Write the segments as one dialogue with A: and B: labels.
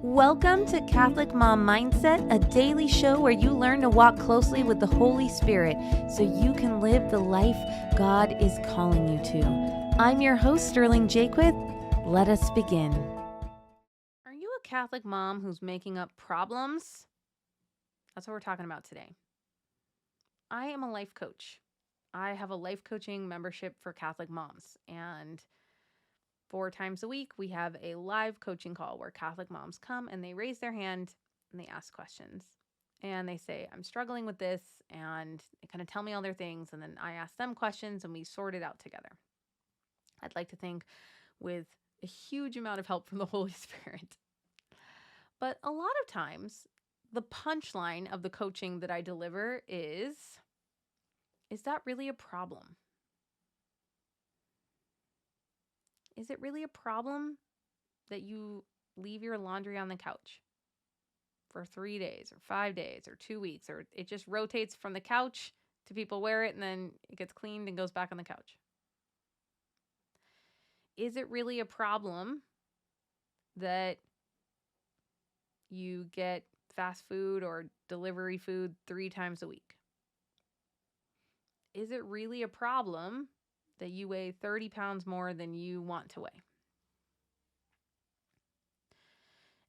A: Welcome to Catholic Mom Mindset, a daily show where you learn to walk closely with the Holy Spirit so you can live the life God is calling you to. I'm your host, Sterling Jaquith. Let us begin. Are you a Catholic mom who's making up problems? That's what we're talking about today. I am a life coach. I have a life coaching membership for Catholic moms, and 4 times a week, we have a live coaching call where Catholic moms come and they raise their hand and they ask questions. And they say, I'm struggling with this, and they kind of tell me all their things. And then I ask them questions and we sort it out together. I'd like to think with a huge amount of help from the Holy Spirit. But a lot of times, the punchline of the coaching that I deliver is that really a problem? Is it really a problem that you leave your laundry on the couch for 3 days or 5 days or 2 weeks, or it just rotates from the couch to people wear it and then it gets cleaned and goes back on the couch? Is it really a problem that you get fast food or delivery food 3 times a week? Is it really a problem that you weigh 30 pounds more than you want to weigh?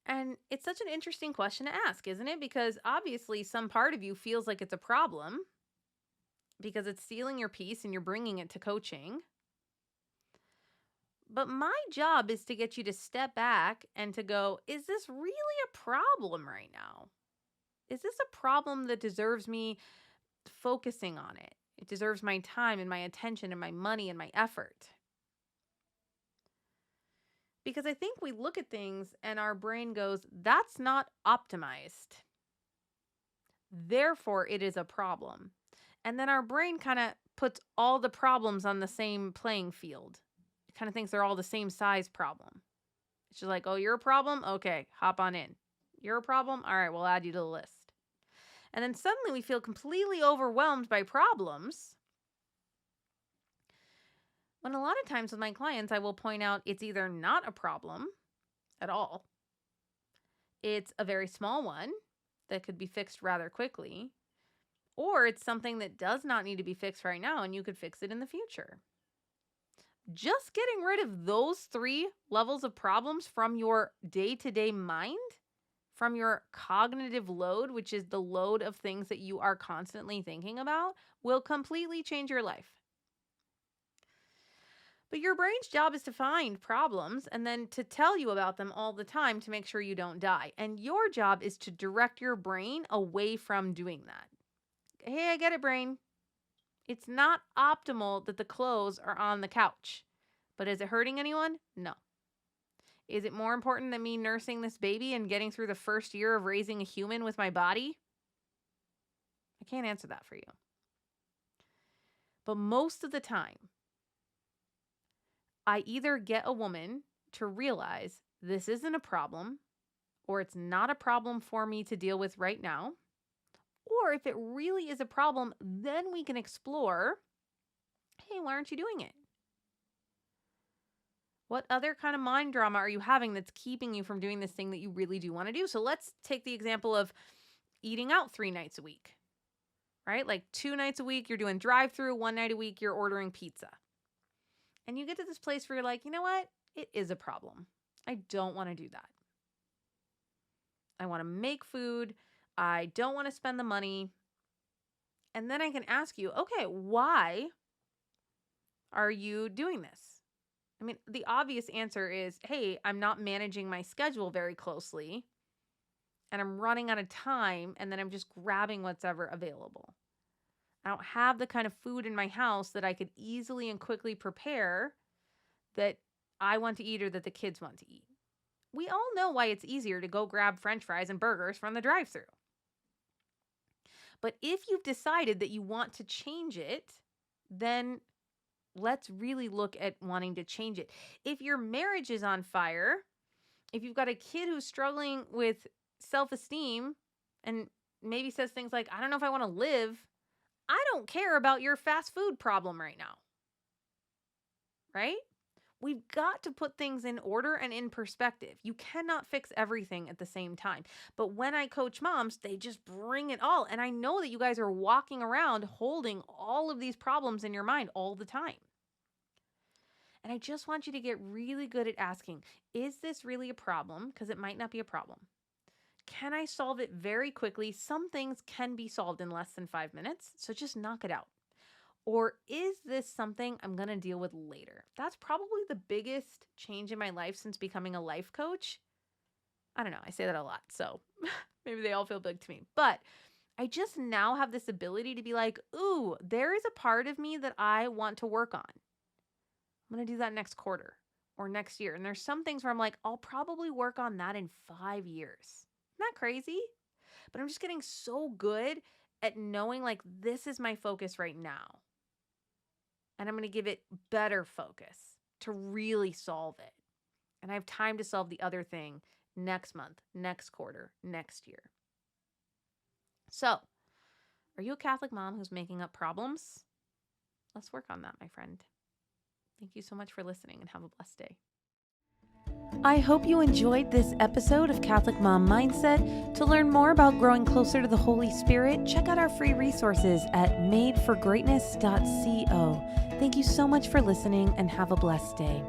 A: And it's such an interesting question to ask, isn't it? Because obviously some part of you feels like it's a problem because it's stealing your peace and you're bringing it to coaching. But my job is to get you to step back and to go, is this really a problem right now? Is this a problem that deserves me focusing on it? It deserves my time and my attention and my money and my effort. Because I think we look at things and our brain goes, that's not optimized. Therefore, it is a problem. And then our brain kind of puts all the problems on the same playing field. It kind of thinks they're all the same size problem. It's just like, oh, you're a problem? Okay, hop on in. You're a problem? All right, we'll add you to the list. And then suddenly we feel completely overwhelmed by problems. When a lot of times with my clients, I will point out it's either not a problem at all. It's a very small one that could be fixed rather quickly. Or it's something that does not need to be fixed right now and you could fix it in the future. Just getting rid of those 3 levels of problems from your day-to-day mind, from your cognitive load, which is the load of things that you are constantly thinking about, will completely change your life. But your brain's job is to find problems and then to tell you about them all the time to make sure you don't die. And your job is to direct your brain away from doing that. Hey, I get it, brain. It's not optimal that the clothes are on the couch. But is it hurting anyone? No. Is it more important than me nursing this baby and getting through the first year of raising a human with my body? I can't answer that for you. But most of the time, I either get a woman to realize this isn't a problem, or it's not a problem for me to deal with right now. Or if it really is a problem, then we can explore, hey, why aren't you doing it? What other kind of mind drama are you having that's keeping you from doing this thing that you really do want to do? So let's take the example of eating out 3 nights a week, right? Like 2 nights a week, you're doing drive-through, 1 night a week, you're ordering pizza. And you get to this place where you're like, you know what? It is a problem. I don't want to do that. I want to make food. I don't want to spend the money. And then I can ask you, okay, why are you doing this? I mean, the obvious answer is, hey, I'm not managing my schedule very closely and I'm running out of time and then I'm just grabbing what's ever available. I don't have the kind of food in my house that I could easily and quickly prepare that I want to eat or that the kids want to eat. We all know why it's easier to go grab French fries and burgers from the drive-thru. But if you've decided that you want to change it, then let's really look at wanting to change it. If your marriage is on fire, if you've got a kid who's struggling with self-esteem and maybe says things like, I don't know if I want to live, I don't care about your fast food problem right now. Right? We've got to put things in order and in perspective. You cannot fix everything at the same time. But when I coach moms, they just bring it all. And I know that you guys are walking around holding all of these problems in your mind all the time. And I just want you to get really good at asking, is this really a problem? Because it might not be a problem. Can I solve it very quickly? Some things can be solved in less than 5 minutes, so just knock it out. Or is this something I'm going to deal with later? That's probably the biggest change in my life since becoming a life coach. I don't know, I say that a lot, so maybe they all feel big to me. But I just now have this ability to be like, ooh, there is a part of me that I want to work on. I'm going to do that next quarter or next year. And there's some things where I'm like, I'll probably work on that in 5 years. Isn't that crazy? But I'm just getting so good at knowing like this is my focus right now. And I'm going to give it better focus to really solve it. And I have time to solve the other thing next month, next quarter, next year. So, are you a Catholic mom who's making up problems? Let's work on that, my friend. Thank you so much for listening and have a blessed day. I hope you enjoyed this episode of Catholic Mom Mindset. To learn more about growing closer to the Holy Spirit, check out our free resources at madeforgreatness.co. Thank you so much for listening and have a blessed day.